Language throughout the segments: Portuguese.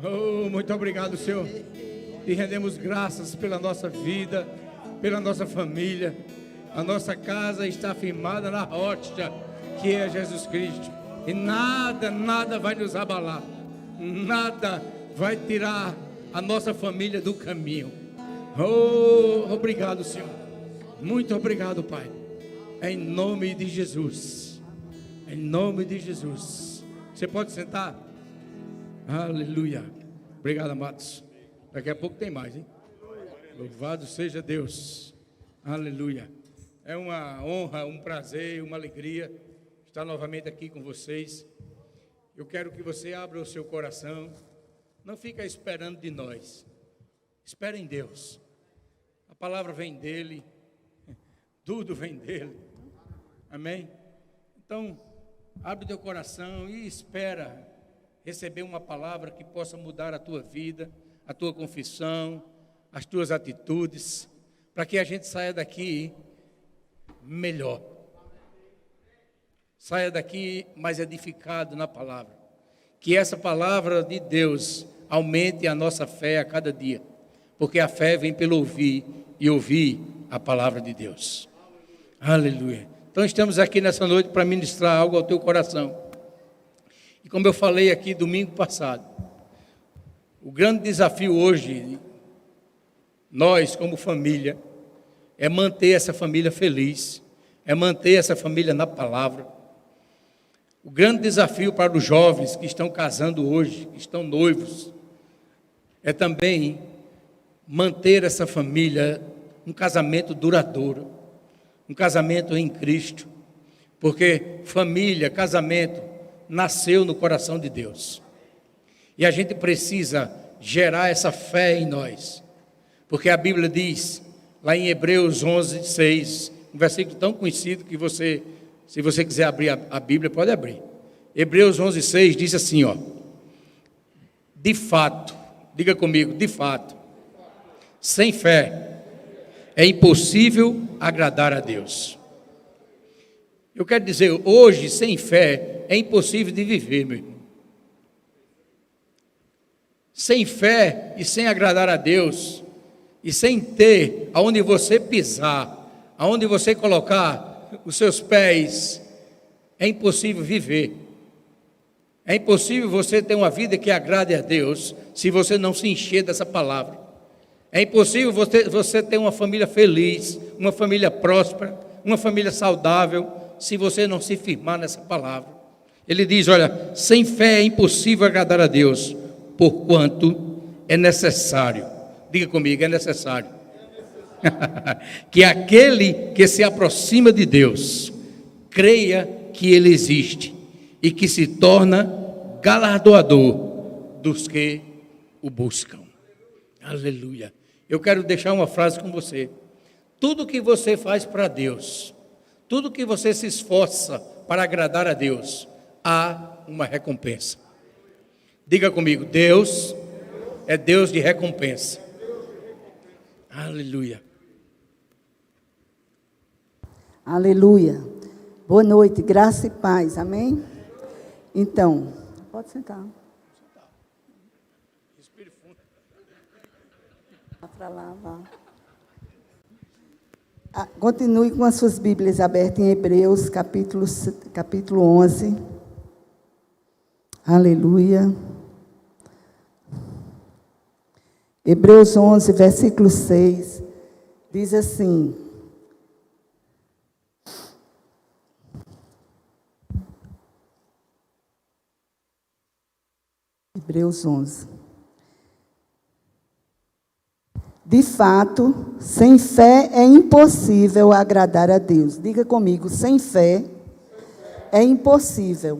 Oh, muito obrigado, Senhor. E rendemos graças pela nossa vida, pela nossa família. A nossa casa está firmada na rocha, que é Jesus Cristo. E nada vai nos abalar. Nada vai tirar a nossa família do caminho. Oh, obrigado, Senhor. Muito obrigado, Pai. Em nome de Jesus. Em nome de Jesus. Você pode sentar? Aleluia. Obrigado, amados. Daqui a pouco tem mais, hein? Louvado seja Deus. Aleluia. É uma honra, um prazer, uma alegria estar novamente aqui com vocês. Eu quero que você abra o seu coração. Não fica esperando de nós. Espere em Deus. A palavra vem dele. Tudo vem dele. Amém? Então, abre teu coração e espera receber uma palavra que possa mudar a tua vida, a tua confissão, as tuas atitudes, para que a gente saia daqui melhor. Saia daqui mais edificado na palavra. Que essa palavra de Deus aumente a nossa fé a cada dia, porque a fé vem pelo ouvir e ouvir a palavra de Deus. Aleluia. Então estamos aqui nessa noite para ministrar algo ao teu coração. E como eu falei aqui domingo passado, o grande desafio hoje, nós como família, é manter essa família feliz, é manter essa família na palavra. O grande desafio para os jovens que estão casando hoje, que estão noivos, é também manter essa família, um casamento duradouro, um casamento em Cristo, porque família, casamento, nasceu no coração de Deus, e a gente precisa gerar essa fé em nós, porque a Bíblia diz, lá em Hebreus 11:6, um versículo tão conhecido que você, se você quiser abrir a Bíblia, pode abrir. Hebreus 11:6 diz assim, ó: de fato, diga comigo, de fato, sem fé é impossível agradar a Deus. Eu quero dizer, hoje, sem fé, é impossível de viver, meu irmão. Sem fé e sem agradar a Deus, e sem ter aonde você pisar, aonde você colocar os seus pés, é impossível viver. É impossível você ter uma vida que agrade a Deus, se você não se encher dessa palavra. É impossível você ter uma família feliz, uma família próspera, uma família saudável, se você não se firmar nessa palavra. Ele diz, olha, sem fé é impossível agradar a Deus, porquanto é necessário, diga comigo, é necessário, que aquele que se aproxima de Deus, creia que Ele existe, e que se torna galardoador dos que o buscam. Aleluia. Eu quero deixar uma frase com você. Tudo que você faz para Deus, tudo que você se esforça para agradar a Deus, há uma recompensa. Diga comigo, Deus é Deus de recompensa. Aleluia. Aleluia. Boa noite, graça e paz, amém? Então, pode sentar. Vá para lá, vá. Continue com as suas Bíblias abertas em Hebreus, capítulo 11. Aleluia. Hebreus 11, versículo 6, diz assim: Hebreus 11. De fato, sem fé é impossível agradar a Deus. Diga comigo, sem fé é impossível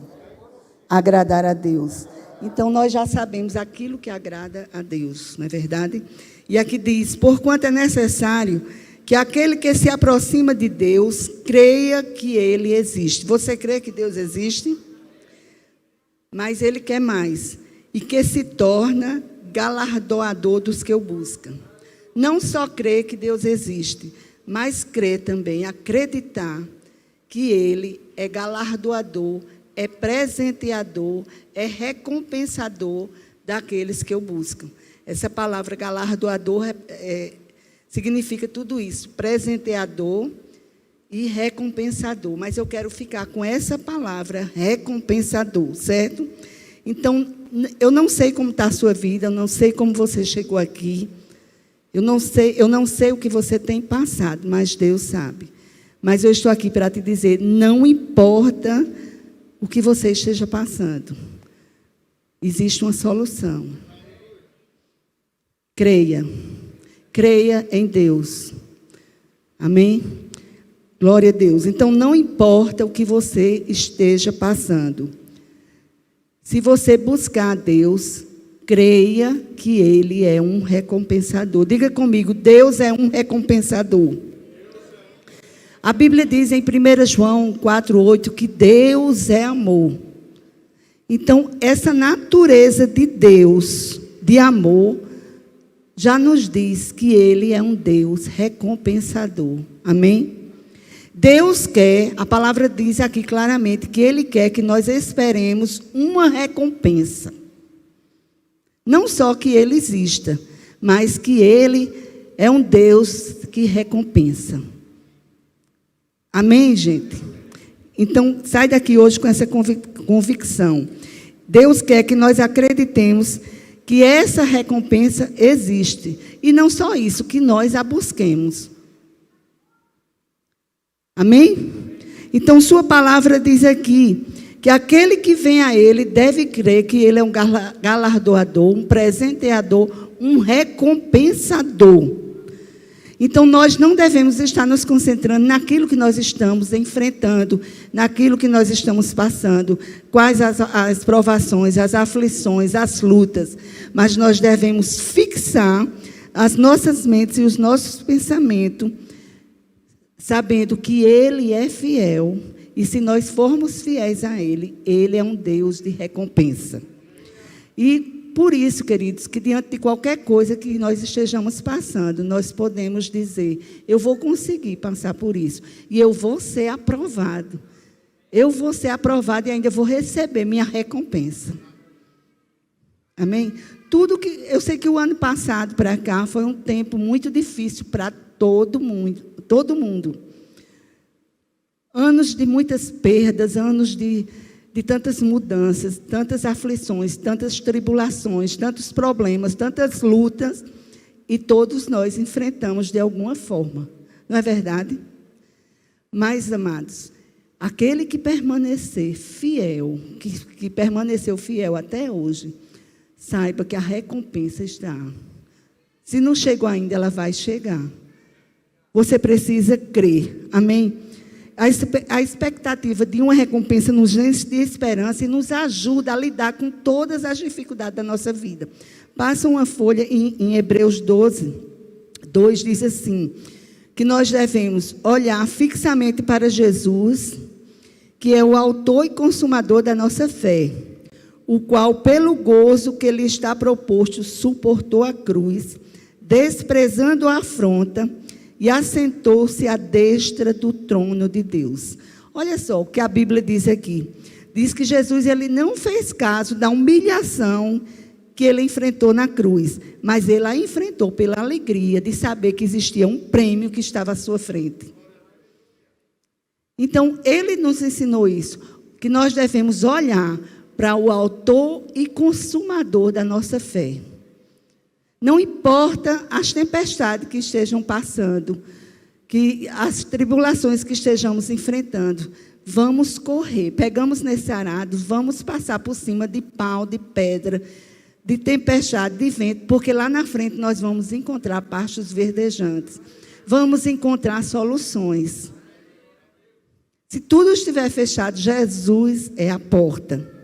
agradar a Deus. Então, nós já sabemos aquilo que agrada a Deus, não é verdade? E aqui diz, porquanto é necessário que aquele que se aproxima de Deus, creia que Ele existe. Você crê que Deus existe? Mas Ele quer mais. E que se torna galardoador dos que o buscam. Não só crer que Deus existe, mas crer também, acreditar que Ele é galardoador, é presenteador, é recompensador daqueles que o buscam. Essa palavra galardoador significa tudo isso, presenteador e recompensador. Mas eu quero ficar com essa palavra, recompensador, certo? Então, eu não sei como está a sua vida, eu não sei como você chegou aqui, eu não sei o que você tem passado, mas Deus sabe. Mas eu estou aqui para te dizer, não importa o que você esteja passando, existe uma solução. Creia em Deus. Amém? Glória a Deus. Então, não importa o que você esteja passando. Se você buscar a Deus, creia que Ele é um recompensador. Diga comigo, Deus é um recompensador. A Bíblia diz em 1 João 4,8 que Deus é amor. Então, essa natureza de Deus, de amor, já nos diz que Ele é um Deus recompensador. Amém? Deus quer, a palavra diz aqui claramente, que Ele quer que nós esperemos uma recompensa. Não só que Ele exista, mas que Ele é um Deus que recompensa. Amém, gente? Então, sai daqui hoje com essa convicção. Deus quer que nós acreditemos que essa recompensa existe. E não só isso, que nós a busquemos. Amém? Então, sua palavra diz aqui que aquele que vem a Ele deve crer que Ele é um galardoador, um presenteador, um recompensador. Então, nós não devemos estar nos concentrando naquilo que nós estamos enfrentando, naquilo que nós estamos passando, quais as provações, as aflições, as lutas, mas nós devemos fixar as nossas mentes e os nossos pensamentos, sabendo que Ele é fiel, e se nós formos fiéis a Ele, Ele é um Deus de recompensa. E por isso, queridos, que diante de qualquer coisa que nós estejamos passando, nós podemos dizer, eu vou conseguir passar por isso, e eu vou ser aprovado. Eu vou ser aprovado e ainda vou receber minha recompensa. Amém? Eu sei que o ano passado para cá foi um tempo muito difícil para todo mundo. Anos de muitas perdas, anos de tantas mudanças, tantas aflições, tantas tribulações, tantos problemas, tantas lutas, e todos nós enfrentamos de alguma forma. Não é verdade? Mas, amados, aquele que permanecer fiel, que permaneceu fiel até hoje, saiba que a recompensa está. Se não chegou ainda, ela vai chegar. Você precisa crer. Amém? A expectativa de uma recompensa nos enche de esperança e nos ajuda a lidar com todas as dificuldades da nossa vida. Passa uma folha em Hebreus 12, 2 diz assim, que nós devemos olhar fixamente para Jesus, que é o autor e consumador da nossa fé, o qual, pelo gozo que lhe está proposto, suportou a cruz, desprezando a afronta, e assentou-se à destra do trono de Deus. Olha só o que a Bíblia diz aqui. Diz que Jesus ele não fez caso da humilhação que ele enfrentou na cruz, mas ele a enfrentou pela alegria de saber que existia um prêmio que estava à sua frente. Então, ele nos ensinou isso, que nós devemos olhar para o autor e consumador da nossa fé. Não importa as tempestades que estejam passando, que as tribulações que estejamos enfrentando, vamos correr, pegamos nesse arado, vamos passar por cima de pau, de pedra, de tempestade, de vento, porque lá na frente nós vamos encontrar pastos verdejantes, vamos encontrar soluções. Se tudo estiver fechado, Jesus é a porta.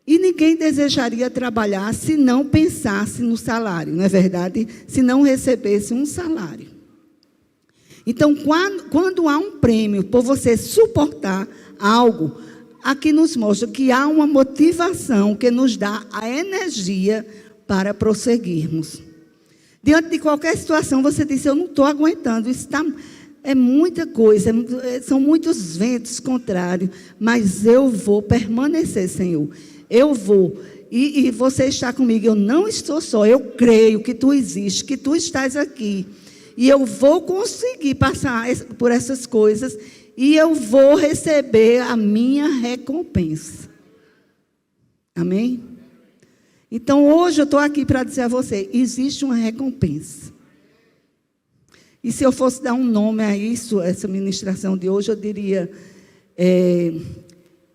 E ninguém desejaria trabalhar se não pensasse no salário, não é verdade? Se não recebesse um salário. Então, quando há um prêmio por você suportar algo, aqui nos mostra que há uma motivação que nos dá a energia para prosseguirmos. Diante de qualquer situação, você diz, eu não estou aguentando, isso é muita coisa, são muitos ventos contrários, mas eu vou permanecer, Senhor. Eu vou. e você está comigo, eu não estou só, eu creio que tu existes, que tu estás aqui. E eu vou conseguir passar por essas coisas e eu vou receber a minha recompensa. Amém? Então, hoje eu estou aqui para dizer a você, existe uma recompensa. E se eu fosse dar um nome a isso, essa ministração de hoje, eu diria,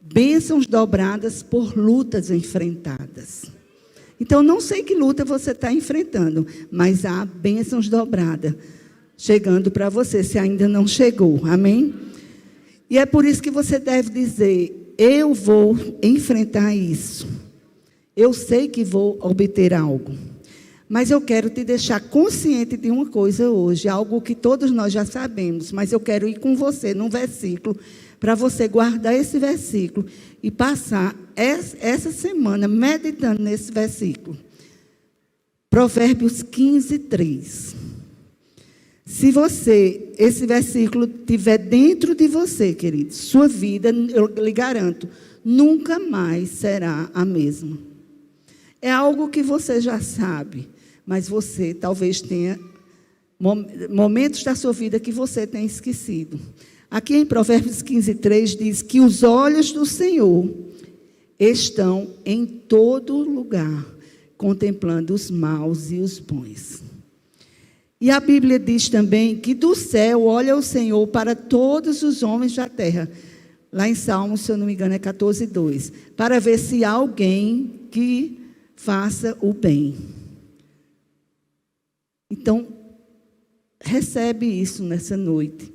bênçãos dobradas por lutas enfrentadas. Então, não sei que luta você está enfrentando, mas há bênçãos dobradas chegando para você, se ainda não chegou. Amém? E é por isso que você deve dizer, eu vou enfrentar isso. Eu sei que vou obter algo. Mas eu quero te deixar consciente de uma coisa hoje, algo que todos nós já sabemos, mas eu quero ir com você num versículo, para você guardar esse versículo e passar essa semana meditando nesse versículo. Provérbios 15, 3. Se esse versículo estiver dentro de você, querido, sua vida, eu lhe garanto, nunca mais será a mesma. É algo que você já sabe, mas você talvez tenha momentos da sua vida que você tem esquecido. Aqui em Provérbios 15, 3 diz que os olhos do Senhor estão em todo lugar, contemplando os maus e os bons. E a Bíblia diz também que do céu olha o Senhor para todos os homens da terra. Lá em Salmos, se eu não me engano, é 14, 2. Para ver se há alguém que faça o bem. Então, recebe isso nessa noite.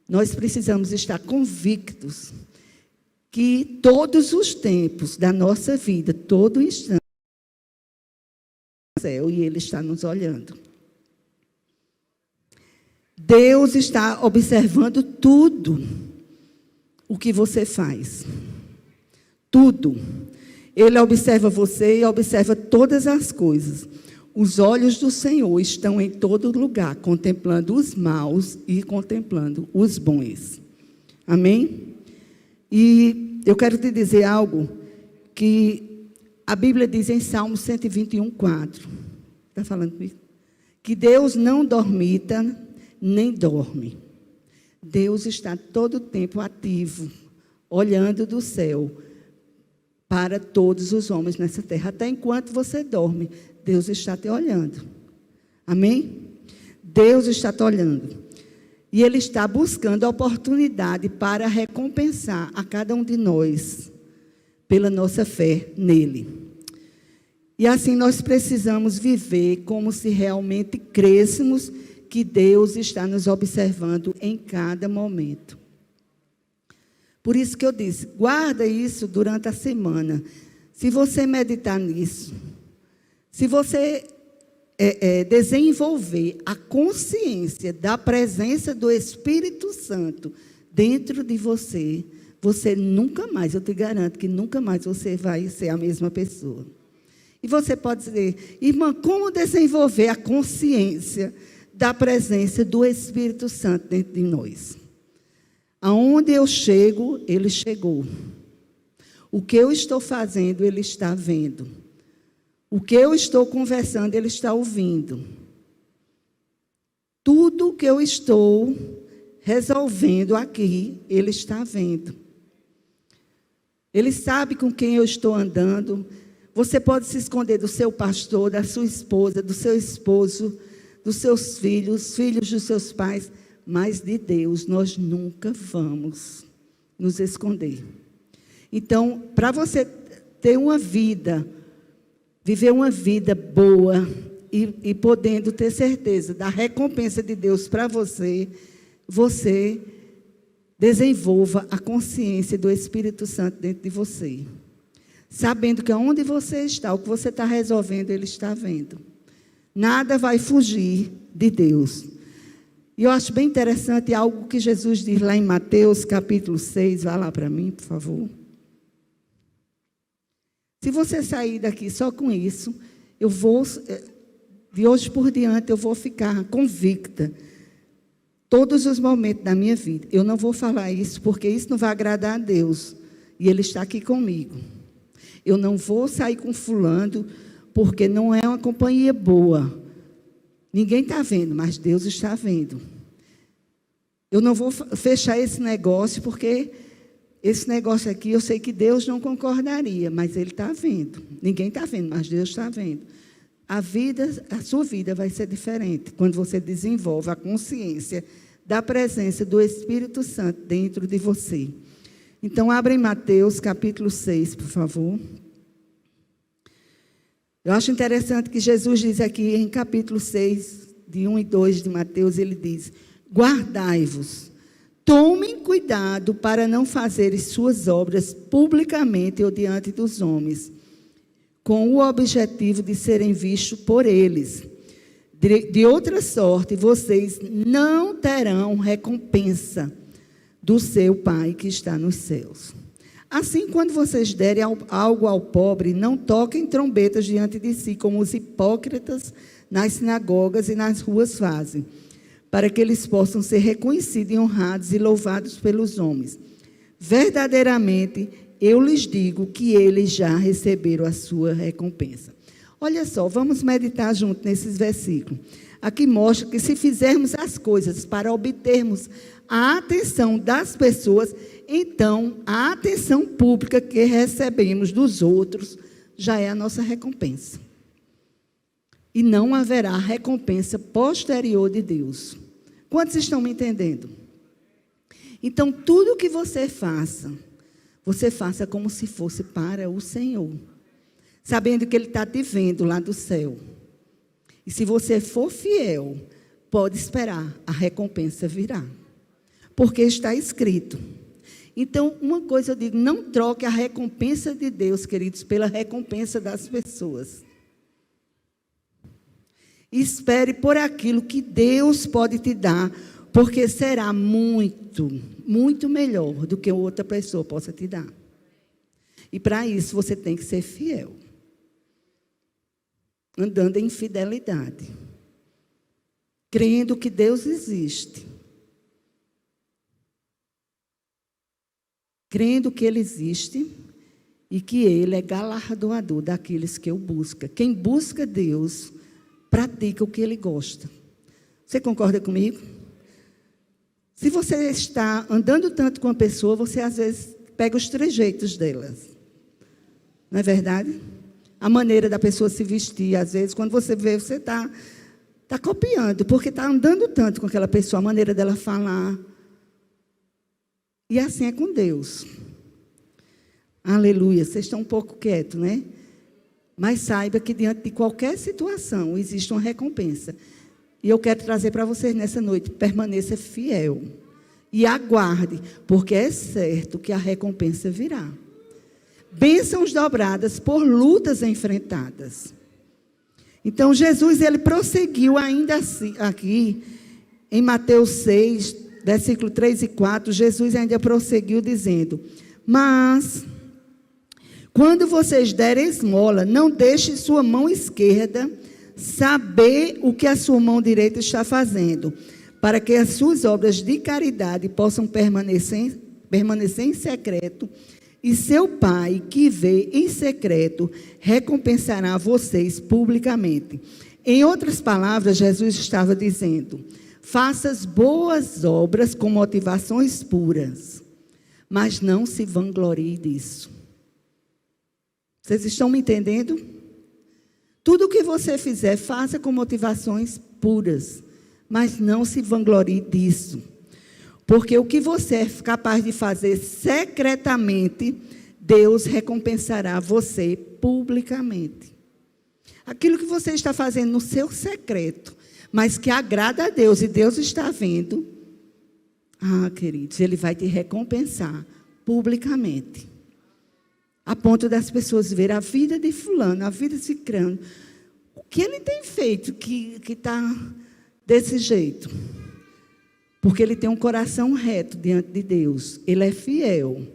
Nós precisamos estar convictos que todos os tempos da nossa vida, todo instante, céu, e Ele está nos olhando. Deus está observando tudo o que você faz. Tudo. Ele observa você e observa todas as coisas. Os olhos do Senhor estão em todo lugar, contemplando os maus e contemplando os bons. Amém? E eu quero te dizer algo que a Bíblia diz em Salmo 121, 4. Está falando comigo? Que Deus não dormita, nem dorme. Deus está todo o tempo ativo, olhando do céu para todos os homens nessa terra. Até enquanto você dorme, Deus está te olhando. Amém? Deus está te olhando. E Ele está buscando a oportunidade para recompensar a cada um de nós pela nossa fé nele. E assim nós precisamos viver como se realmente crêssemos que Deus está nos observando em cada momento. Por isso que eu disse, guarda isso durante a semana. Se você meditar nisso, se você desenvolver a consciência da presença do Espírito Santo dentro de você, você nunca mais, eu te garanto que nunca mais você vai ser a mesma pessoa. E você pode dizer, irmã, como desenvolver a consciência da presença do Espírito Santo dentro de nós? Aonde eu chego, Ele chegou. O que eu estou fazendo, Ele está vendo. O que eu estou conversando, Ele está ouvindo. Tudo que eu estou resolvendo aqui, Ele está vendo. Ele sabe com quem eu estou andando. Você pode se esconder do seu pastor, da sua esposa, do seu esposo, dos seus filhos, filhos dos seus pais, mas de Deus nós nunca vamos nos esconder. Então, para você ter uma vida, viver uma vida boa e podendo ter certeza da recompensa de Deus para você, você desenvolva a consciência do Espírito Santo dentro de você. Sabendo que onde você está, o que você está resolvendo, Ele está vendo. Nada vai fugir de Deus. E eu acho bem interessante algo que Jesus diz lá em Mateus, capítulo 6. Vá lá para mim, por favor. Se você sair daqui só com isso, eu vou, de hoje por diante, eu vou ficar convicta. Todos os momentos da minha vida. Eu não vou falar isso, porque isso não vai agradar a Deus. E Ele está aqui comigo. Eu não vou sair com fulano, porque não é uma companhia boa. Ninguém está vendo, mas Deus está vendo. Eu não vou fechar esse negócio, porque esse negócio aqui eu sei que Deus não concordaria, mas Ele está vendo. Ninguém está vendo, mas Deus está vendo. A sua vida vai ser diferente quando você desenvolve a consciência da presença do Espírito Santo dentro de você. Então, abra em Mateus, capítulo 6, por favor. Eu acho interessante que Jesus diz aqui, em capítulo 6, de 1 e 2 de Mateus, ele diz: guardai-vos, tomem cuidado para não fazeres suas obras publicamente ou diante dos homens, com o objetivo de serem vistos por eles. De outra sorte, vocês não terão recompensa do seu Pai que está nos céus. Assim, quando vocês derem algo ao pobre, não toquem trombetas diante de si, como os hipócritas nas sinagogas e nas ruas fazem, para que eles possam ser reconhecidos e honrados e louvados pelos homens. Verdadeiramente, eu lhes digo que eles já receberam a sua recompensa. Olha só, vamos meditar junto nesses versículos. Aqui mostra que se fizermos as coisas para obtermos a atenção das pessoas, então a atenção pública que recebemos dos outros já é a nossa recompensa. E não haverá recompensa posterior de Deus. Quantos estão me entendendo? Então, tudo que você faça como se fosse para o Senhor, sabendo que Ele está te vendo lá do céu. E se você for fiel, pode esperar, a recompensa virá. Porque está escrito. Então, uma coisa eu digo, não troque a recompensa de Deus, queridos, pela recompensa das pessoas. Espere por aquilo que Deus pode te dar, porque será muito, muito melhor do que outra pessoa possa te dar. E para isso você tem que ser fiel. Andando em fidelidade. Crendo que Deus existe. Crendo que Ele existe e que Ele é galardoador daqueles que o buscam. Quem busca Deus, pratica o que Ele gosta. Você concorda comigo? Se você está andando tanto com uma pessoa, você às vezes pega os trejeitos delas. Não é verdade? A maneira da pessoa se vestir, às vezes, quando você vê, você está copiando, porque está andando tanto com aquela pessoa, a maneira dela falar. E assim é com Deus. Aleluia. Vocês estão um pouco quietos, né? Mas saiba que diante de qualquer situação existe uma recompensa. E eu quero trazer para vocês nessa noite, permaneça fiel. E aguarde, porque é certo que a recompensa virá. Bênçãos dobradas por lutas enfrentadas. Então, Jesus, ele prosseguiu ainda assim, aqui, em Mateus 6, versículo 3 e 4, Jesus ainda prosseguiu dizendo: mas, quando vocês derem esmola, não deixe sua mão esquerda saber o que a sua mão direita está fazendo, para que as suas obras de caridade possam permanecer em secreto, e seu Pai, que vê em secreto, recompensará vocês publicamente. Em outras palavras, Jesus estava dizendo: faça boas obras com motivações puras, mas não se vanglorie disso. Vocês estão me entendendo? Tudo o que você fizer, faça com motivações puras, mas não se vanglorie disso. Porque o que você é capaz de fazer secretamente, Deus recompensará você publicamente. Aquilo que você está fazendo no seu secreto, mas que agrada a Deus e Deus está vendo, queridos, Ele vai te recompensar publicamente. A ponto das pessoas verem a vida de fulano, a vida de cicrano. O que ele tem feito que está desse jeito? Porque ele tem um coração reto diante de Deus. Ele é fiel.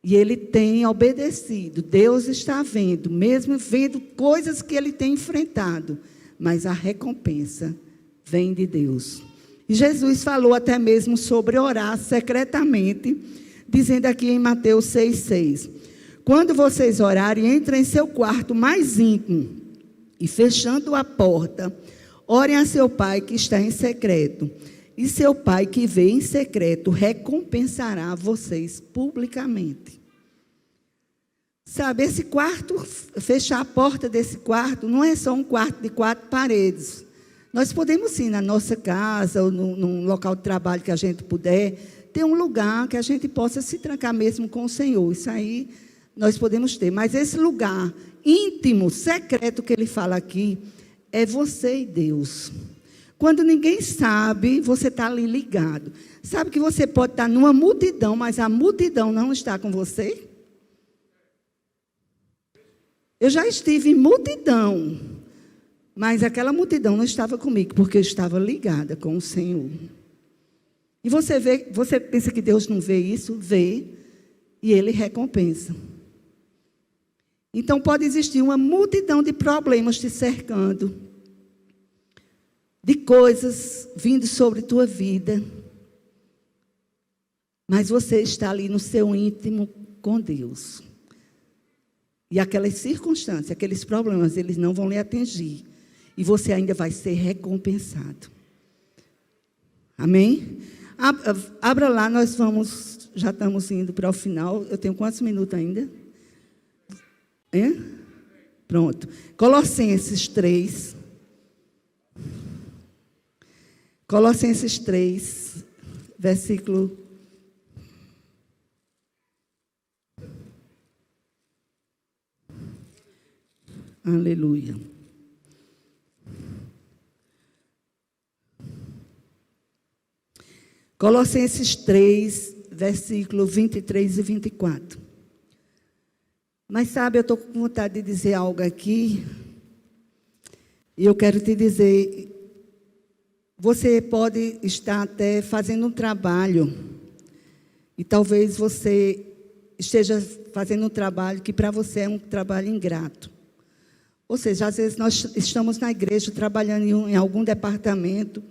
E ele tem obedecido. Deus está vendo, mesmo vendo coisas que ele tem enfrentado. Mas a recompensa vem de Deus. E Jesus falou até mesmo sobre orar secretamente, dizendo aqui em Mateus 6,6. Quando vocês orarem, entrem em seu quarto mais íntimo e, fechando a porta, orem a seu pai que está em secreto. E seu pai que vê em secreto recompensará vocês publicamente. Sabe, esse quarto, fechar a porta desse quarto, não é só um quarto de 4 paredes. Nós podemos sim, na nossa casa ou num local de trabalho que a gente puder, ter um lugar que a gente possa se trancar mesmo com o Senhor. Isso aí nós podemos ter. Mas esse lugar íntimo, secreto que ele fala aqui, é você e Deus. Quando ninguém sabe, você está ali ligado. Sabe que você pode estar numa multidão, mas a multidão não está com você? Eu já estive em multidão, mas aquela multidão não estava comigo, porque eu estava ligada com o Senhor. E você pensa que Deus não vê isso? Vê, e Ele recompensa. Então pode existir uma multidão de problemas te cercando, de coisas vindo sobre tua vida, mas você está ali no seu íntimo com Deus. E aquelas circunstâncias, aqueles problemas, eles não vão lhe atingir. E você ainda vai ser recompensado. Amém? Abra lá, já estamos indo para o final. Eu tenho quantos minutos ainda? Pronto. Colossenses 3. Colossenses 3, versículo... Aleluia. Colossenses 3, versículo 23 e 24. Mas sabe, eu estou com vontade de dizer algo aqui. E eu quero te dizer, você pode estar até fazendo um trabalho. E talvez você esteja fazendo um trabalho que para você é um trabalho ingrato. Ou seja, às vezes nós estamos na igreja trabalhando em algum departamento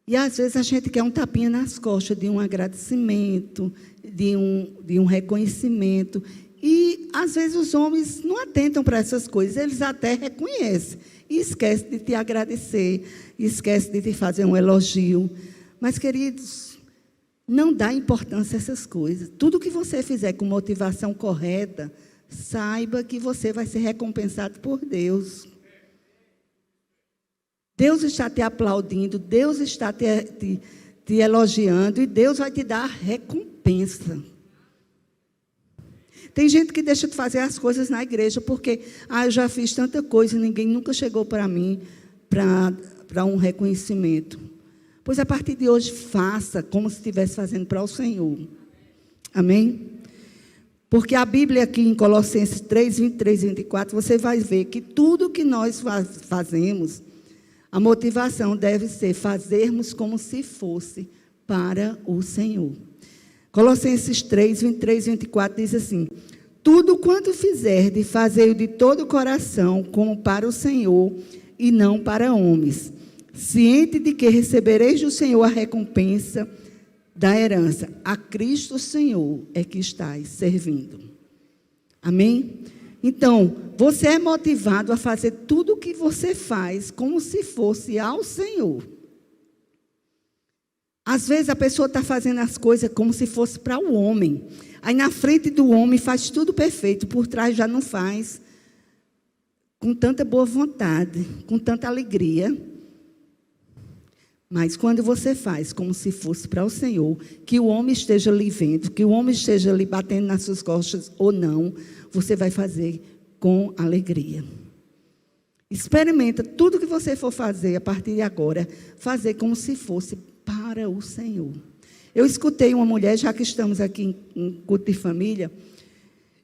e às vezes a gente quer um tapinha nas costas de um agradecimento, de um reconhecimento. E às vezes os homens não atentam para essas coisas, eles até reconhecem e esquecem de te agradecer, esquecem de te fazer um elogio. Mas, queridos, não dá importância a essas coisas. Tudo que você fizer com motivação correta, saiba que você vai ser recompensado por Deus. Deus está te aplaudindo, Deus está te elogiando e Deus vai te dar recompensa. Tem gente que deixa de fazer as coisas na igreja porque eu já fiz tanta coisa e ninguém nunca chegou para mim para um reconhecimento. Pois a partir de hoje faça como se estivesse fazendo para o Senhor. Amém? Porque a Bíblia aqui em Colossenses 3, 23 e 24, você vai ver que tudo que nós fazemos, a motivação deve ser fazermos como se fosse para o Senhor. Colossenses 3, 23 e 24 diz assim: tudo quanto fizerdes, fazei-o de todo o coração, como para o Senhor e não para homens, ciente de que recebereis do Senhor a recompensa da herança. A Cristo Senhor é que estáis servindo. Amém? Então, você é motivado a fazer tudo o que você faz como se fosse ao Senhor. Às vezes a pessoa está fazendo as coisas como se fosse para o homem. Aí na frente do homem faz tudo perfeito, por trás já não faz com tanta boa vontade, com tanta alegria. Mas quando você faz como se fosse para o Senhor, que o homem esteja lhe vendo, que o homem esteja lhe batendo nas suas costas ou não, você vai fazer com alegria. Experimenta tudo que você for fazer a partir de agora, fazer como se fosse para o Senhor. Eu escutei uma mulher, já que estamos aqui em culto de família,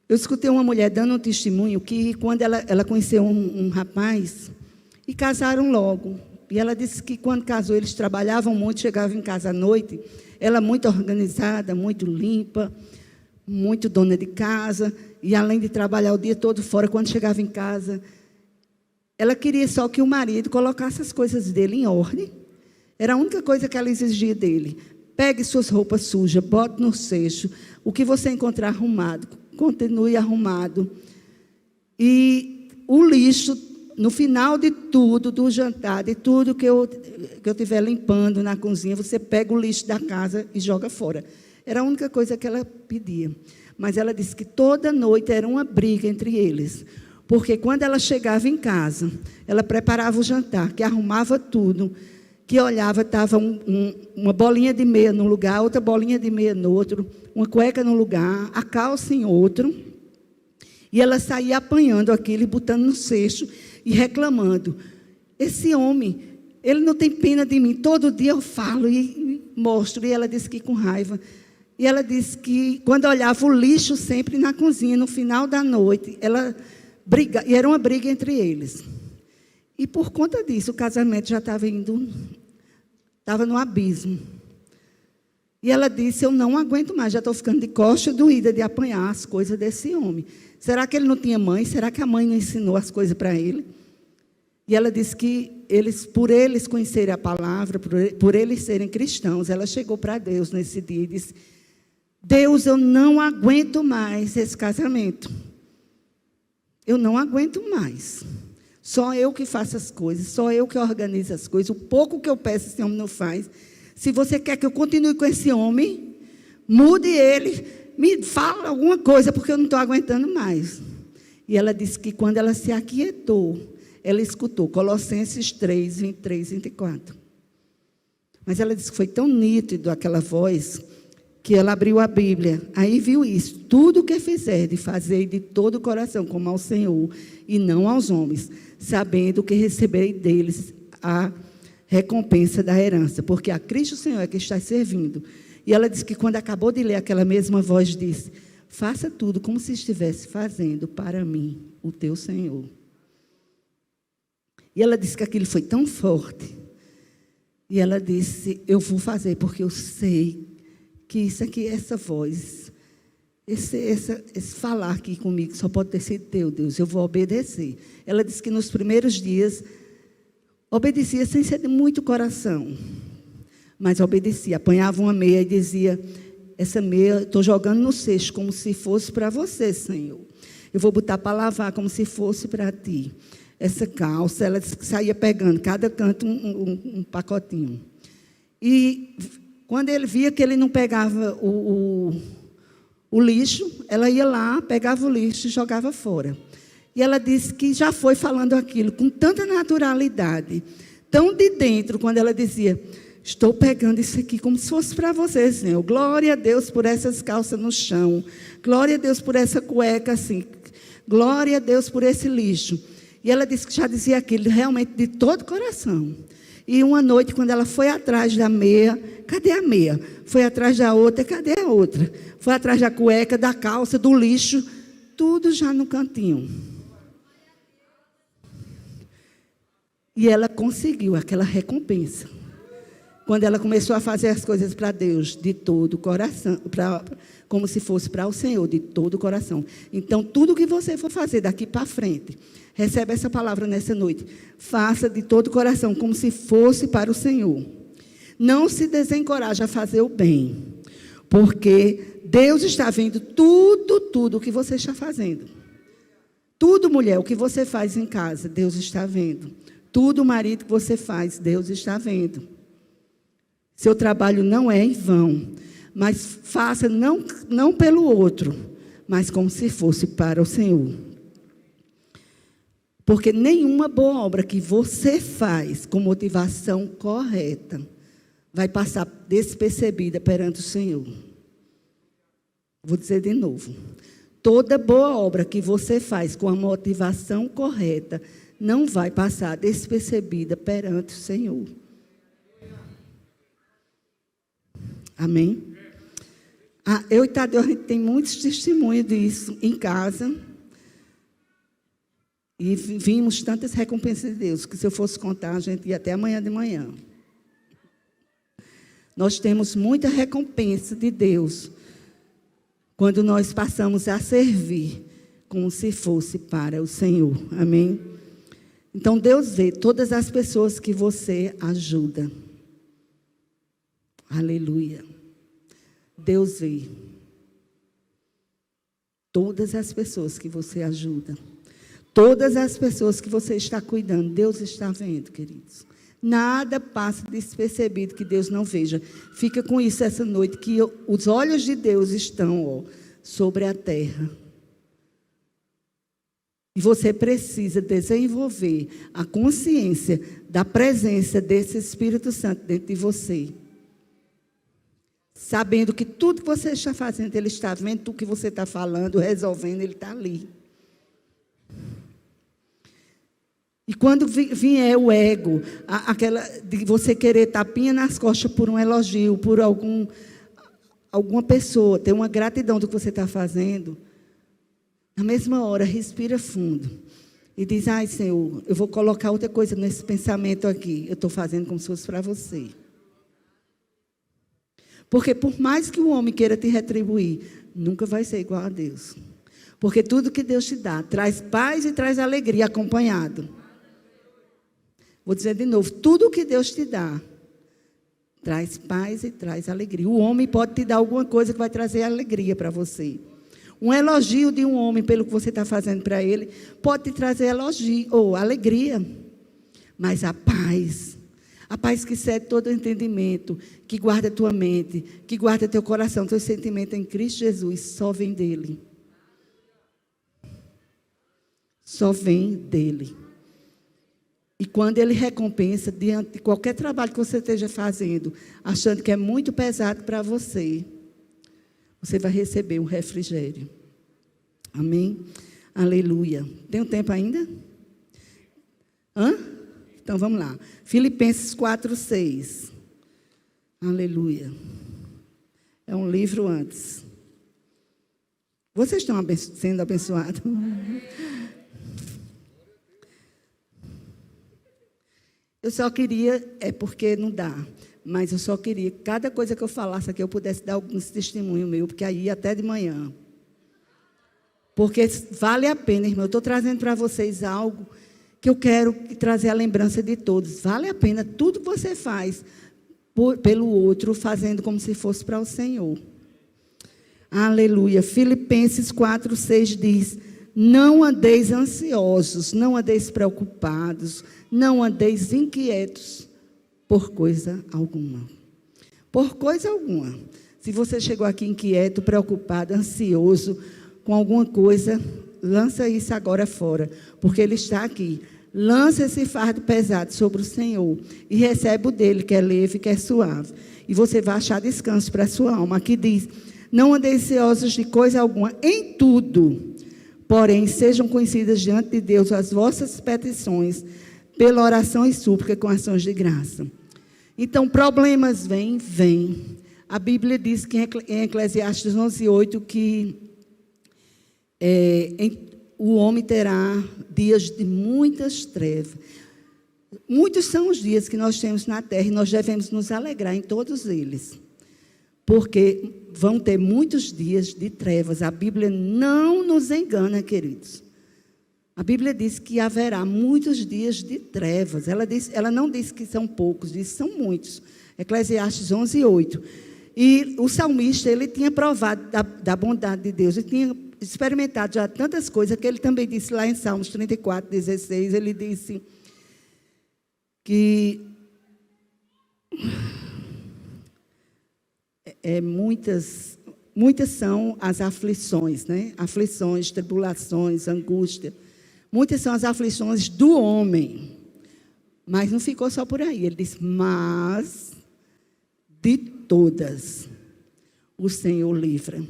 eu escutei uma mulher dando um testemunho que quando ela conheceu um rapaz e casaram logo. E ela disse que quando casou, eles trabalhavam muito, chegavam em casa à noite. Ela muito organizada, muito limpa, muito dona de casa. E além de trabalhar o dia todo fora, quando chegava em casa, ela queria só que o marido colocasse as coisas dele em ordem. Era a única coisa que ela exigia dele. Pegue suas roupas sujas, bote no cesto. O que você encontrar arrumado, continue arrumado. E o lixo, no final de tudo, do jantar, de tudo que eu estiver limpando na cozinha, você pega o lixo da casa e joga fora. Era a única coisa que ela pedia. Mas ela disse que toda noite era uma briga entre eles. Porque quando ela chegava em casa, ela preparava o jantar, que arrumava tudo, que olhava, estava uma bolinha de meia num lugar, outra bolinha de meia no outro, uma cueca num lugar, a calça em outro. E ela saía apanhando aquilo e botando no cesto e reclamando. Esse homem, ele não tem pena de mim. Todo dia eu falo e mostro. E ela disse que com raiva. E ela disse que quando olhava o lixo sempre na cozinha, no final da noite, ela briga, e era uma briga entre eles. E por conta disso, o casamento já estava no abismo. E ela disse, eu não aguento mais, já estou ficando de costa doída de apanhar as coisas desse homem. Será que ele não tinha mãe? Será que a mãe não ensinou as coisas para ele? E ela disse que por eles conhecerem a palavra, por eles serem cristãos, ela chegou para Deus nesse dia e disse, Deus, eu não aguento mais esse casamento. Eu não aguento mais. Só eu que faço as coisas, só eu que organizo as coisas. O pouco que eu peço, esse homem não faz. Se você quer que eu continue com esse homem, mude ele, me fala alguma coisa, porque eu não estou aguentando mais. E ela disse que quando ela se aquietou, ela escutou Colossenses 3, 23, 24. Mas ela disse que foi tão nítido aquela voz, que ela abriu a Bíblia, aí viu isso, tudo o que fizer, de fazer de todo o coração, como ao Senhor, e não aos homens, sabendo que receberei deles a recompensa da herança, porque a Cristo o Senhor é que está servindo. E ela disse que quando acabou de ler, aquela mesma voz disse, faça tudo como se estivesse fazendo para mim, o teu Senhor. E ela disse que aquilo foi tão forte, e ela disse, eu vou fazer, porque eu sei que isso aqui, essa voz, esse falar aqui comigo, só pode ter sido teu, Deus, eu vou obedecer. Ela disse que nos primeiros dias, obedecia sem ser de muito coração, mas obedecia, apanhava uma meia e dizia, essa meia, estou jogando no cesto, como se fosse para você, Senhor. Eu vou botar para lavar, como se fosse para ti. Essa calça, ela disse que saía pegando, cada canto um pacotinho. E quando ele via que ele não pegava o lixo, ela ia lá, pegava o lixo e jogava fora. E ela disse que já foi falando aquilo com tanta naturalidade, tão de dentro, quando ela dizia, estou pegando isso aqui como se fosse para você, Senhor. Glória a Deus por essas calças no chão. Glória a Deus por essa cueca assim. Glória a Deus por esse lixo. E ela disse que já dizia aquilo realmente de todo o coração. E uma noite, quando ela foi atrás da meia, cadê a meia? Foi atrás da outra, cadê a outra? Foi atrás da cueca, da calça, do lixo, tudo já no cantinho. E ela conseguiu aquela recompensa. Quando ela começou a fazer as coisas para Deus, de todo o coração, como se fosse para o Senhor, de todo o coração. Então, tudo que você for fazer daqui para frente, recebe essa palavra nessa noite. Faça de todo o coração, como se fosse para o Senhor. Não se desencoraje a fazer o bem, porque Deus está vendo tudo o que você está fazendo. Tudo, mulher, o que você faz em casa, Deus está vendo. Tudo, marido, que você faz, Deus está vendo. Seu trabalho não é em vão, mas faça não pelo outro, mas como se fosse para o Senhor. Porque nenhuma boa obra que você faz com motivação correta vai passar despercebida perante o Senhor. Vou dizer de novo. Toda boa obra que você faz com a motivação correta não vai passar despercebida perante o Senhor. Amém? Eu e Tadeu, a gente tem muitos testemunhos disso em casa. E vimos tantas recompensas de Deus, que se eu fosse contar, a gente ia até amanhã de manhã. Nós temos muita recompensa de Deus quando nós passamos a servir como se fosse para o Senhor. Amém? Então, Deus vê todas as pessoas que você ajuda. Aleluia. Deus vê. Todas as pessoas que você ajuda, todas as pessoas que você está cuidando, Deus está vendo, queridos. Nada passa despercebido que Deus não veja. Fica com isso essa noite, que os olhos de Deus estão sobre a terra. E você precisa desenvolver a consciência da presença desse Espírito Santo dentro de você. Sabendo que tudo que você está fazendo, Ele está vendo, tudo que você está falando, resolvendo, Ele está ali. E quando vier o ego, aquela de você querer tapinha nas costas por um elogio, por alguma pessoa, ter uma gratidão do que você está fazendo, na mesma hora, respira fundo e diz: ai, Senhor, eu vou colocar outra coisa nesse pensamento aqui. Eu estou fazendo como se fosse para você. Porque por mais que o homem queira te retribuir, nunca vai ser igual a Deus. Porque tudo que Deus te dá traz paz e traz alegria acompanhado. Vou dizer de novo, tudo que Deus te dá traz paz e traz alegria. O homem pode te dar alguma coisa que vai trazer alegria para você. Um elogio de um homem pelo que você está fazendo para ele pode te trazer elogio ou alegria. Mas a paz que excede todo entendimento, que guarda a tua mente, que guarda teu coração, teu sentimento em Cristo Jesus, só vem dele. Só vem dele. E quando Ele recompensa, diante de qualquer trabalho que você esteja fazendo, achando que é muito pesado para você, você vai receber um refrigério. Amém? Aleluia. Tem um tempo ainda? Então vamos lá. Filipenses 4:6. Aleluia. É um livro antes. Vocês estão sendo abençoados? Eu só queria, porque não dá, mas eu só queria que cada coisa que eu falasse aqui eu pudesse dar alguns testemunhos meu, porque aí até de manhã. Porque vale a pena, irmão. Eu estou trazendo para vocês algo que eu quero trazer a lembrança de todos. Vale a pena tudo que você faz pelo outro, fazendo como se fosse para o Senhor. Aleluia. Filipenses 4:6 diz: não andeis ansiosos, não andeis preocupados, não andeis inquietos por coisa alguma. Por coisa alguma. Se você chegou aqui inquieto, preocupado, ansioso com alguma coisa, lança isso agora fora, porque Ele está aqui. Lança esse fardo pesado sobre o Senhor e recebe o dele, que é leve, que é suave. E você vai achar descanso para a sua alma. Aqui diz: não andeis ansiosos de coisa alguma, em tudo. Porém, sejam conhecidas diante de Deus as vossas petições, pela oração e súplica com ações de graça. Então, problemas vêm. A Bíblia diz que em Eclesiastes 11:8 que o homem terá dias de muitas trevas. Muitos são os dias que nós temos na terra e nós devemos nos alegrar em todos eles. Porque vão ter muitos dias de trevas. A Bíblia não nos engana, queridos. A Bíblia diz que haverá muitos dias de trevas. Ela não diz que são poucos, diz que são muitos. Eclesiastes 11:8. E o salmista, ele tinha provado da bondade de Deus. Ele tinha experimentado já tantas coisas, que ele também disse lá em Salmos 34:16, ele disse que muitas são as aflições, né? Aflições, tribulações, angústia. Muitas são as aflições do homem. Mas não ficou só por aí. Ele disse: mas de todas o Senhor livra.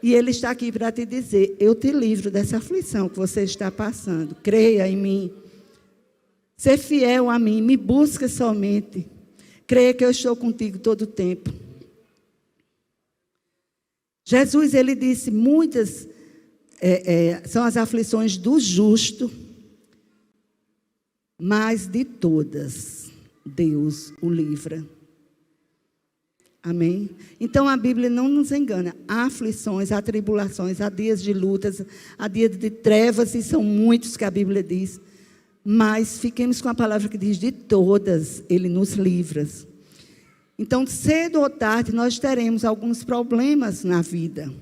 E Ele está aqui para te dizer: eu te livro dessa aflição que você está passando. Creia em mim. Ser fiel a mim. Me busca somente. Creia que eu estou contigo todo o tempo. Jesus, Ele disse: muitas são as aflições do justo, mas de todas Deus o livra. Amém? Então a Bíblia não nos engana. Há aflições, há tribulações, há dias de lutas, há dias de trevas, e são muitos que a Bíblia diz. Mas fiquemos com a palavra que diz: de todas Ele nos livra. Então, cedo ou tarde, nós teremos alguns problemas na vida.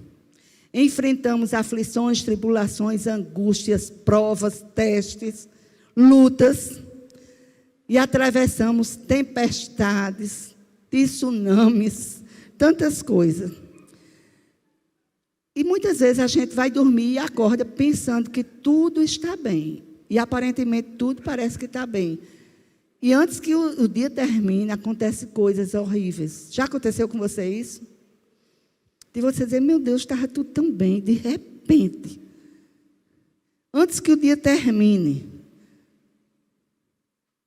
enfrentamos aflições, tribulações, angústias, provas, testes, lutas, e atravessamos tempestades, tsunamis, tantas coisas. E muitas vezes a gente vai dormir e acorda pensando que tudo está bem. E aparentemente tudo parece que está bem. E antes que o dia termine, acontecem coisas horríveis. Já aconteceu com você isso? De você dizer, meu Deus, estava tudo tão bem, de repente. Antes que o dia termine,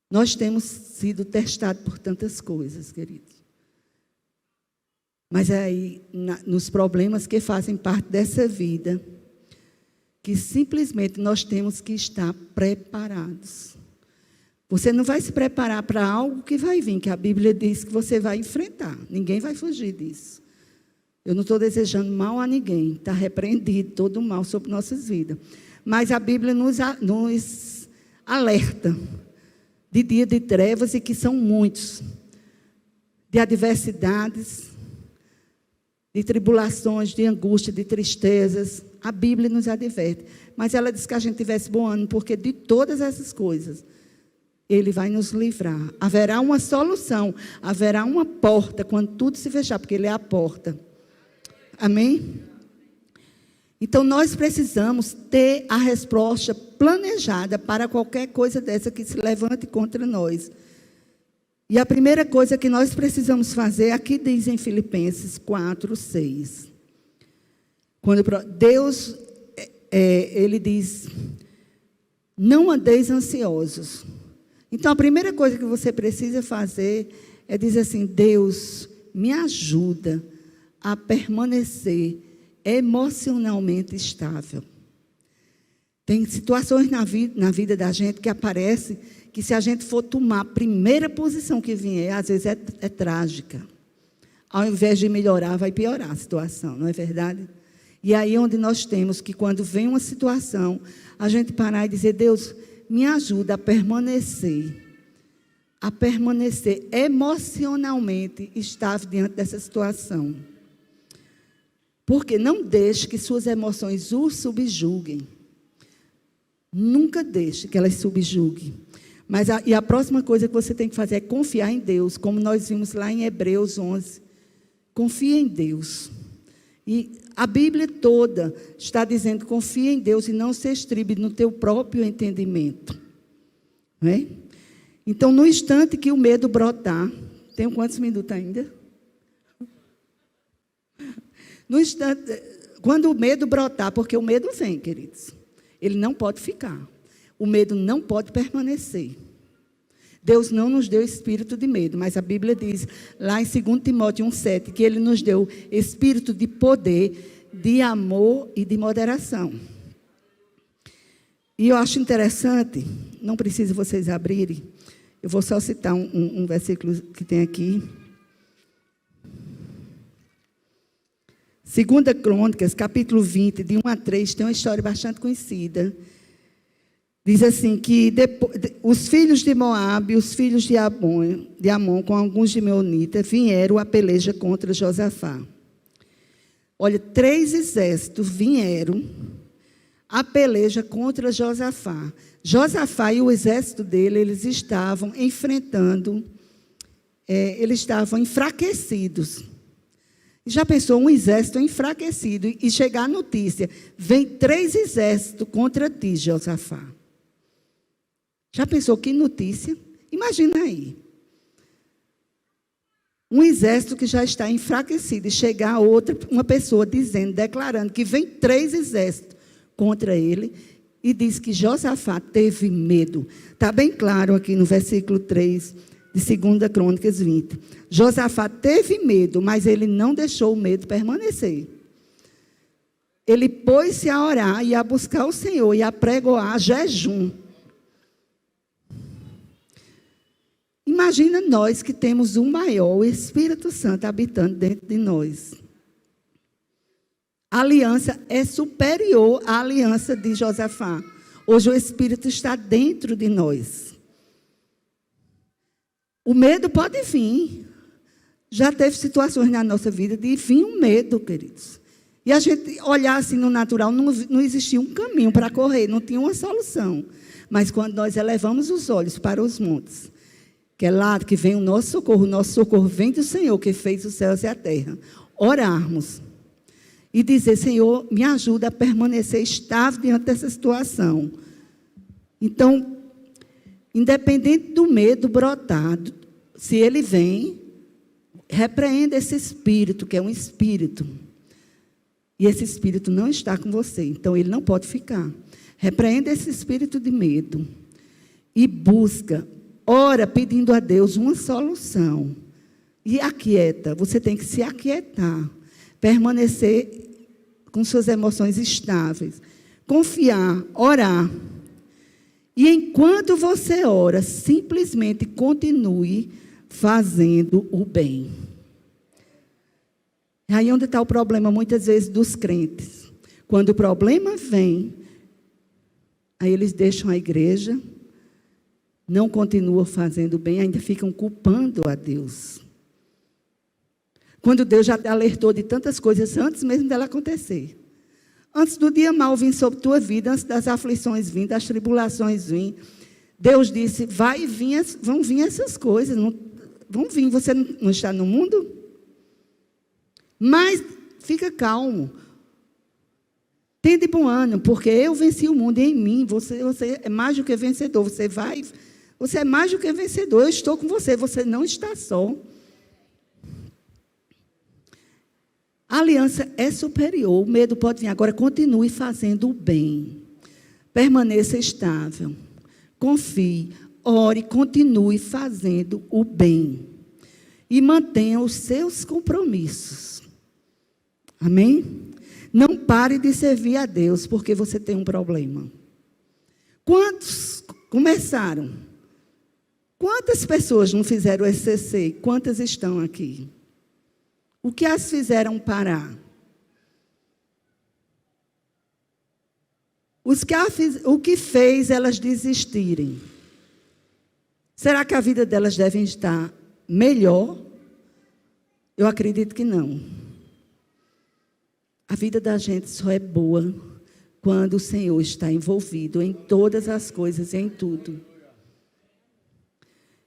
nós temos sido testados por tantas coisas, queridos. Mas é aí, nos problemas que fazem parte dessa vida, que simplesmente nós temos que estar preparados. Você não vai se preparar para algo que vai vir, que a Bíblia diz que você vai enfrentar. Ninguém vai fugir disso. Eu não estou desejando mal a ninguém. Está repreendido todo o mal sobre nossas vidas. Mas a Bíblia nos alerta de dia de trevas, e que são muitos. De adversidades, de tribulações, de angústia, de tristezas. A Bíblia nos adverte. Mas ela diz que a gente tivesse bom ânimo, porque de todas essas coisas, Ele vai nos livrar. Haverá uma solução, haverá uma porta, quando tudo se fechar, porque Ele é a porta. Amém? Então, nós precisamos ter a resposta planejada para qualquer coisa dessa que se levante contra nós. E a primeira coisa que nós precisamos fazer, aqui diz em Filipenses 4:6. Quando Deus, Ele diz, não andeis ansiosos. Então, a primeira coisa que você precisa fazer é dizer assim, Deus, me ajuda a permanecer emocionalmente estável. Tem situações na vida da gente que aparece que, se a gente for tomar a primeira posição que vier, às vezes é trágica. Ao invés de melhorar, vai piorar a situação, não é verdade? E aí onde nós temos que, quando vem uma situação, a gente parar e dizer, Deus, me ajuda a permanecer emocionalmente estável diante dessa situação. Porque não deixe que suas emoções o subjuguem. Nunca deixe que elas subjuguem. Mas a próxima coisa que você tem que fazer é confiar em Deus, como nós vimos lá em Hebreus 11. Confia em Deus. E a Bíblia toda está dizendo, confia em Deus e não se estribe no teu próprio entendimento. Não é? Então, no instante que o medo brotar, tenho quantos minutos ainda? No instante, quando o medo brotar, porque o medo vem, queridos, ele não pode ficar. O medo não pode permanecer. Deus não nos deu espírito de medo, mas a Bíblia diz, lá em 2 Timóteo 1,7, que Ele nos deu espírito de poder, de amor e de moderação. E eu acho interessante, não precisa vocês abrirem, eu vou só citar um versículo que tem aqui. 2 Crônicas, capítulo 20, de 1 a 3, tem uma história bastante conhecida. Diz assim, que os filhos de Moabe, os filhos de Amon, com alguns de Meunitas, vieram a peleja contra Josafá. Olha, 3 exércitos vieram a peleja contra Josafá. Josafá e o exército dele, eles estavam enfrentando, eles estavam enfraquecidos. Já pensou um exército enfraquecido e chegar a notícia, vem 3 exércitos contra ti, Josafá. Já pensou que notícia? Imagina aí. Um exército que já está enfraquecido e chegar uma pessoa declarando que vem 3 exércitos contra ele e diz que Josafá teve medo. Está bem claro aqui no versículo 3 de 2 Crônicas 20. Josafá teve medo, mas ele não deixou o medo permanecer. Ele pôs-se a orar e a buscar o Senhor e a pregoar jejum. Imagina nós que temos o maior, o Espírito Santo habitando dentro de nós. A aliança é superior à aliança de Josafá. Hoje o Espírito está dentro de nós. O medo pode vir. Já teve situações na nossa vida de vir um medo, queridos. E a gente olhar assim no natural, não existia um caminho para correr, não tinha uma solução. Mas quando nós elevamos os olhos para os montes, que é lá que vem o nosso socorro vem do Senhor, que fez os céus e a terra. Orarmos e dizer, Senhor, me ajuda a permanecer estável diante dessa situação. Então, independente do medo brotar, se ele vem, repreenda esse espírito, que é um espírito. E esse espírito não está com você, então ele não pode ficar. Repreenda esse espírito de medo e busca, ora pedindo a Deus uma solução. E aquieta, você tem que se aquietar, permanecer com suas emoções estáveis, confiar, orar. E enquanto você ora, simplesmente continue fazendo o bem. É aí onde está o problema, muitas vezes, dos crentes. Quando o problema vem, aí eles deixam a igreja, não continuam fazendo o bem, ainda ficam culpando a Deus. Quando Deus já te alertou de tantas coisas antes mesmo dela acontecer. Antes do dia mau vir sobre tua vida, antes das aflições vir, das tribulações vir, Deus disse, vão vir essas coisas, vão vir, você não está no mundo? Mas fica calmo. Tende bom ânimo, porque eu venci o mundo e em mim, você é mais do que vencedor, você é mais do que vencedor, eu estou com você, você não está só. A aliança é superior, o medo pode vir. Agora, continue fazendo o bem. Permaneça estável. Confie, ore, continue fazendo o bem. E mantenha os seus compromissos. Amém? Não pare de servir a Deus, porque você tem um problema. Quantos começaram? Quantas pessoas não fizeram o SCC? Quantas estão aqui? O que as fizeram parar? O que fez elas desistirem? Será que a vida delas deve estar melhor? Eu acredito que não. A vida da gente só é boa quando o Senhor está envolvido em todas as coisas e em tudo.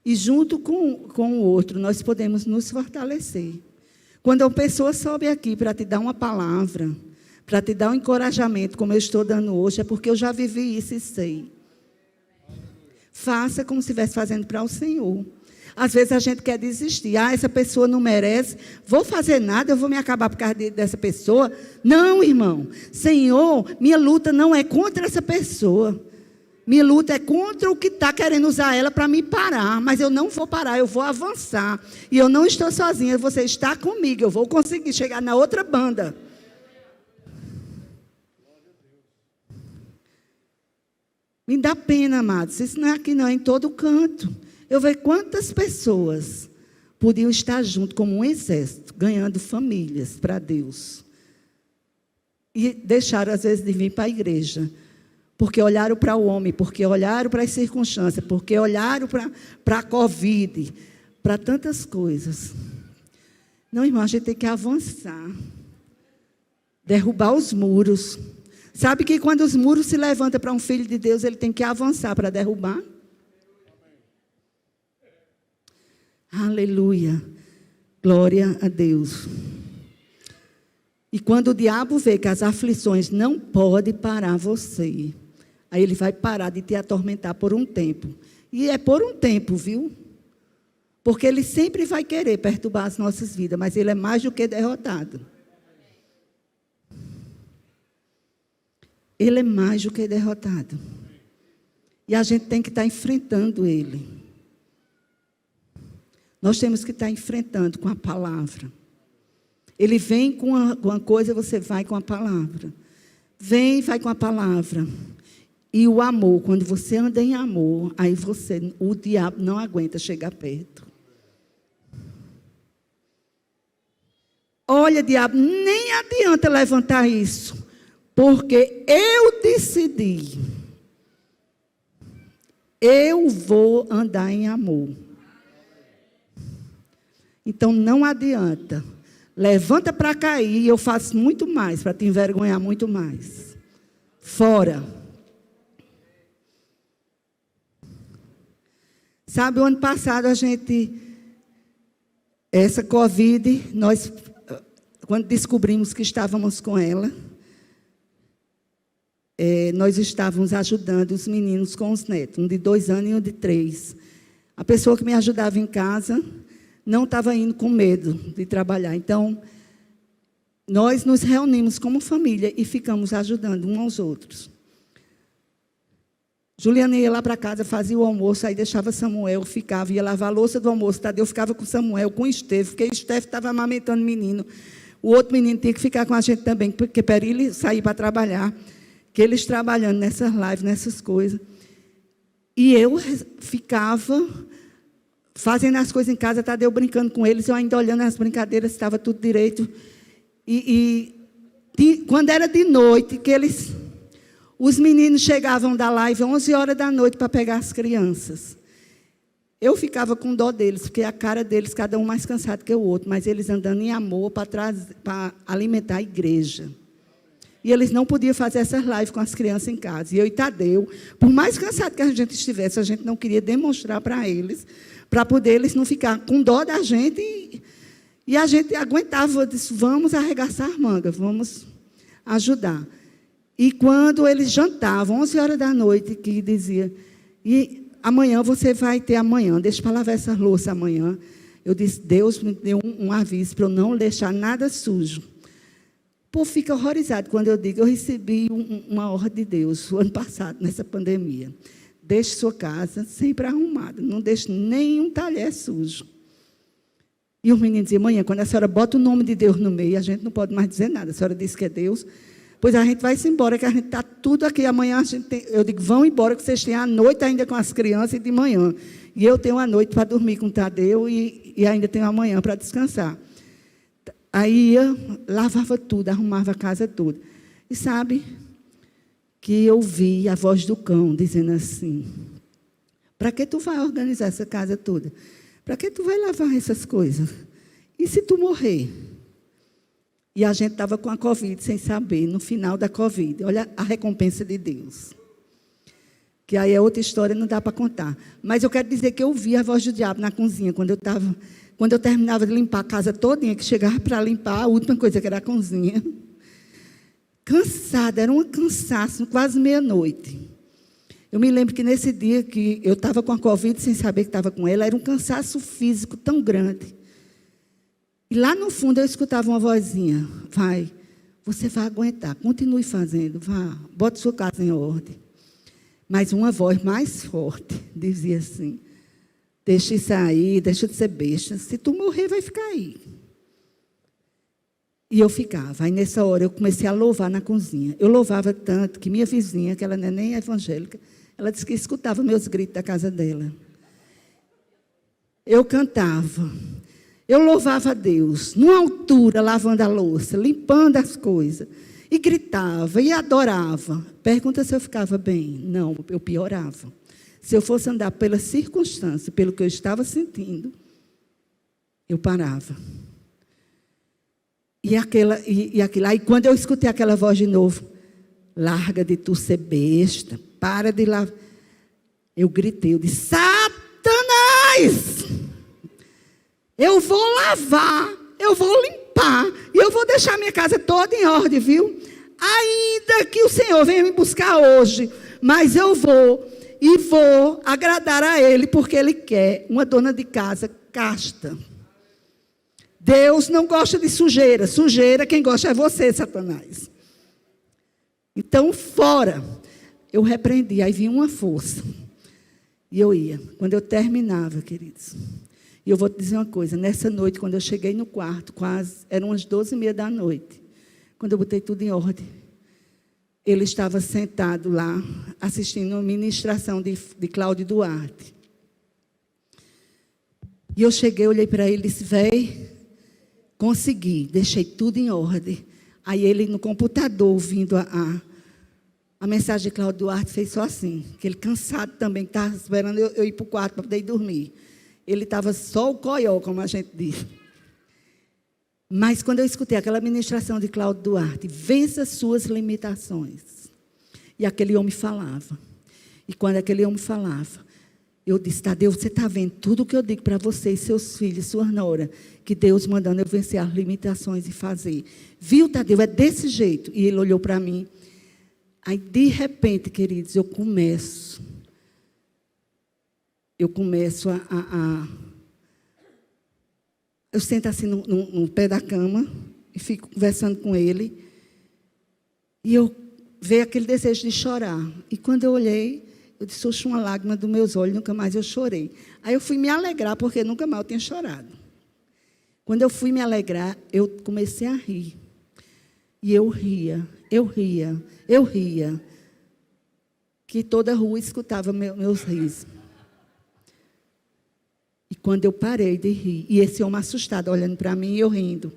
E junto com o outro, nós podemos nos fortalecer. Quando uma pessoa sobe aqui para te dar uma palavra, para te dar um encorajamento, como eu estou dando hoje, é porque eu já vivi isso e sei. Faça como se estivesse fazendo para o Senhor. Às vezes a gente quer desistir. Essa pessoa não merece, vou fazer nada, eu vou me acabar por causa dessa pessoa. Não, irmão. Senhor, minha luta não é contra essa pessoa. Minha luta é contra o que está querendo usar ela para me parar. Mas eu não vou parar, eu vou avançar. E eu não estou sozinha, você está comigo. Eu vou conseguir chegar na outra banda. Me dá pena, amados. Isso não é aqui, não, é em todo canto. Eu vejo quantas pessoas podiam estar junto como um exército, ganhando famílias para Deus. E deixaram, às vezes, de vir para a igreja. Porque olharam para o homem, porque olharam para as circunstâncias, porque olharam para a Covid, para tantas coisas. Não, irmão, a gente tem que avançar. Derrubar os muros. Sabe que quando os muros se levantam para um filho de Deus, ele tem que avançar para derrubar? Aleluia. Glória a Deus. E quando o diabo vê que as aflições não podem parar você, aí ele vai parar de te atormentar por um tempo. E é por um tempo, viu? Porque ele sempre vai querer perturbar as nossas vidas, mas ele é mais do que derrotado. Ele é mais do que derrotado. E a gente tem que estar enfrentando ele. Nós temos que estar enfrentando com a palavra. Ele vem com uma coisa, você vai com a palavra. Vem e vai com a palavra. E o amor, quando você anda em amor, aí o diabo não aguenta chegar perto. Olha, diabo, nem adianta levantar isso, porque eu decidi. Eu vou andar em amor. Então não adianta Levanta para cair e eu faço muito mais, para te envergonhar muito mais. Fora. Sabe, o ano passado essa Covid, nós, quando descobrimos que estávamos com ela, nós estávamos ajudando os meninos com os netos, um de 2 anos e um de 3. A pessoa que me ajudava em casa não estava indo com medo de trabalhar. Então, nós nos reunimos como família e ficamos ajudando uns aos outros. Juliana ia lá para casa, fazia o almoço, aí deixava Samuel, ia lavar a louça do almoço. Tadeu ficava com Samuel, com Esteve, porque Esteve estava amamentando o menino. O outro menino tinha que ficar com a gente também, porque para ele sair para trabalhar, que eles trabalhando nessas lives, nessas coisas. E eu ficava fazendo as coisas em casa, Tadeu brincando com eles, eu ainda olhando as brincadeiras, estava tudo direito. Quando era de noite, os meninos chegavam da live 11 horas da noite para pegar as crianças. Eu ficava com dó deles, porque a cara deles, cada um mais cansado que o outro, mas eles andando em amor para alimentar a igreja. E eles não podiam fazer essas lives com as crianças em casa. E eu e Tadeu, por mais cansado que a gente estivesse, a gente não queria demonstrar para eles, para poder eles não ficar com dó da gente. E a gente aguentava, disse, vamos arregaçar manga, vamos ajudar. E quando eles jantavam, 11 horas da noite, que dizia, e amanhã você vai ter amanhã, deixa para lavar essa louça amanhã. Eu disse, Deus me deu um aviso para eu não deixar nada sujo. O povo fica horrorizado quando eu digo, eu recebi uma ordem de Deus, o ano passado, nessa pandemia. Deixe sua casa sempre arrumada, não deixe nenhum talher sujo. E os meninos diziam, mãe, quando a senhora bota o nome de Deus no meio, a gente não pode mais dizer nada. A senhora disse que é Deus, pois a gente vai-se embora, que a gente está tudo aqui. Amanhã eu digo, vão embora, que vocês têm a noite ainda com as crianças e de manhã. E eu tenho a noite para dormir com o Tadeu e ainda tenho amanhã para descansar. Aí ia, lavava tudo, arrumava a casa toda. E sabe que eu vi a voz do cão dizendo assim, para que tu vai organizar essa casa toda? Para que tu vai lavar essas coisas? E se tu morrer? E a gente estava com a Covid sem saber, no final da Covid. Olha a recompensa de Deus. Que aí é outra história, não dá para contar. Mas eu quero dizer que eu vi a voz do diabo na cozinha, quando eu terminava de limpar a casa todinha, que chegava para limpar, a última coisa que era a cozinha. Cansada, era um cansaço, quase meia-noite. Eu me lembro que nesse dia que eu estava com a Covid, sem saber que estava com ela, era um cansaço físico tão grande. E lá no fundo eu escutava uma vozinha, você vai aguentar, continue fazendo, vá, bote sua casa em ordem. Mas uma voz mais forte dizia assim, deixa isso aí, deixa de ser besta, se tu morrer vai ficar aí. E eu ficava. Aí, nessa hora, eu comecei a louvar na cozinha. Eu louvava tanto que minha vizinha, que ela não é nem evangélica, ela disse que escutava meus gritos da casa dela. Eu cantava. Eu louvava a Deus, numa altura, lavando a louça, limpando as coisas. E gritava, e adorava. Pergunta se eu ficava bem. Não, eu piorava. Se eu fosse andar pela circunstância, pelo que eu estava sentindo, eu parava. E aquilo. Aí, quando eu escutei aquela voz de novo, larga de tu ser besta, para de lá. Eu gritei, eu disse, Satanás! Eu vou lavar, eu vou limpar, e eu vou deixar minha casa toda em ordem, viu? Ainda que o Senhor venha me buscar hoje, mas eu vou agradar a Ele, porque Ele quer uma dona de casa casta. Deus não gosta de sujeira. Sujeira, quem gosta é você, Satanás. Então, fora. Eu repreendi, aí vinha uma força. E eu ia. Quando eu terminava, queridos. E eu vou te dizer uma coisa. Nessa noite, quando eu cheguei no quarto, eram umas 12h30 da noite. Quando eu botei tudo em ordem. Ele estava sentado lá, assistindo uma ministração de Cláudio Duarte. E eu cheguei, olhei para ele e disse, consegui, deixei tudo em ordem. Aí ele, no computador, ouvindo a mensagem de Cláudio Duarte, fez só assim, que ele cansado também, que estava esperando eu ir para o quarto para poder ir dormir. Ele estava só o coió, como a gente diz. Mas quando eu escutei aquela ministração de Cláudio Duarte, vença suas limitações. E aquele homem falava. E quando aquele homem falava, eu disse, Tadeu, você está vendo tudo que eu digo para você e seus filhos, sua nora, que Deus mandando eu vencer as limitações e fazer. Viu, Tadeu? É desse jeito. E ele olhou para mim. Aí, de repente, queridos, eu começo eu sento assim no pé da cama e fico conversando com ele. E eu vejo aquele desejo de chorar. E quando eu olhei, eu disse, oxe, uma lágrima dos meus olhos, nunca mais eu chorei. Aí eu fui me alegrar, porque nunca mais eu tinha chorado. Quando eu fui me alegrar, eu comecei a rir. E eu ria. Que toda a rua escutava meus risos. E quando eu parei de rir, e esse homem assustado, olhando para mim e eu rindo.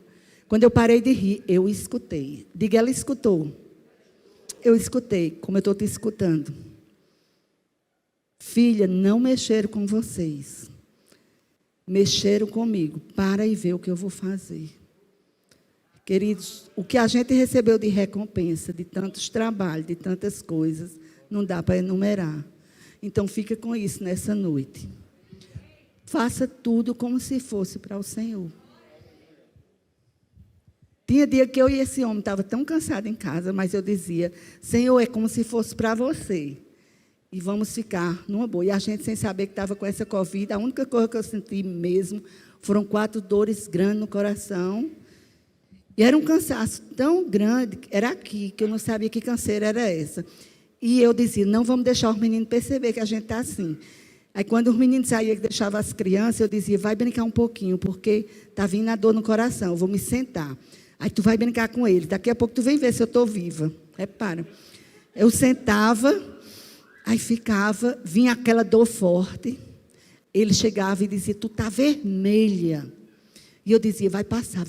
Quando eu parei de rir, eu escutei. Diga, ela escutou. Eu escutei, como eu estou te escutando. Filha, não mexeram com vocês. Mexeram comigo. Para e vê o que eu vou fazer. Queridos, o que a gente recebeu de recompensa, de tantos trabalhos, de tantas coisas, não dá para enumerar. Então, fica com isso nessa noite. Faça tudo como se fosse para o Senhor. Tinha dia que eu e esse homem estavam tão cansados em casa, mas eu dizia, Senhor, é como se fosse para você. E vamos ficar numa boa. E a gente, sem saber que estava com essa Covid, a única coisa que eu senti mesmo foram 4 dores grandes no coração. E era um cansaço tão grande, era aqui, que eu não sabia que canseira era essa. E eu dizia, não vamos deixar os meninos perceber que a gente está assim. Aí, quando os meninos saíam, que deixavam as crianças, eu dizia, vai brincar um pouquinho, porque está vindo a dor no coração, eu vou me sentar. Aí, tu vai brincar com ele, daqui a pouco tu vem ver se eu estou viva. Repara. Eu sentava, aí ficava, vinha aquela dor forte, ele chegava e dizia, tu está vermelha. E eu dizia, vai passar,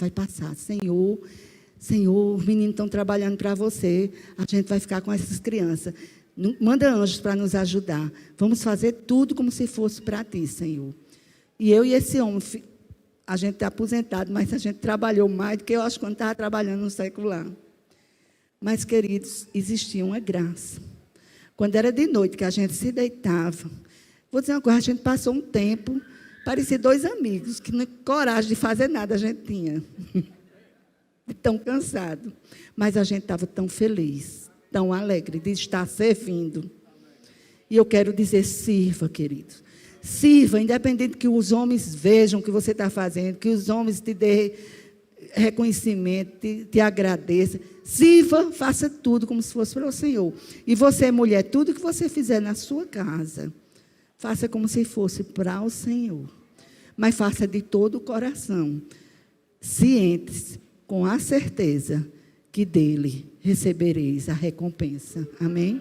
Senhor, os meninos estão trabalhando para você, a gente vai ficar com essas crianças. Manda anjos para nos ajudar. Vamos fazer tudo como se fosse para ti, Senhor. E eu e esse homem, a gente está aposentado, mas a gente trabalhou mais do que eu acho quando estava trabalhando no secular. Mas, queridos, existia uma graça. Quando era de noite, que a gente se deitava, vou dizer uma coisa, a gente passou um tempo, parecia 2 amigos, que nem coragem de fazer nada a gente tinha. De tão cansado. Mas a gente estava tão feliz, tão alegre de estar servindo. E eu quero dizer, sirva, queridos. Sirva, independente que os homens vejam o que você está fazendo, que os homens te dêem reconhecimento, te agradeçam. Sirva, faça tudo como se fosse para o Senhor. E você, mulher, tudo que você fizer na sua casa, faça como se fosse para o Senhor. Mas faça de todo o coração, cientes, com a certeza que dele recebereis a recompensa. Amém?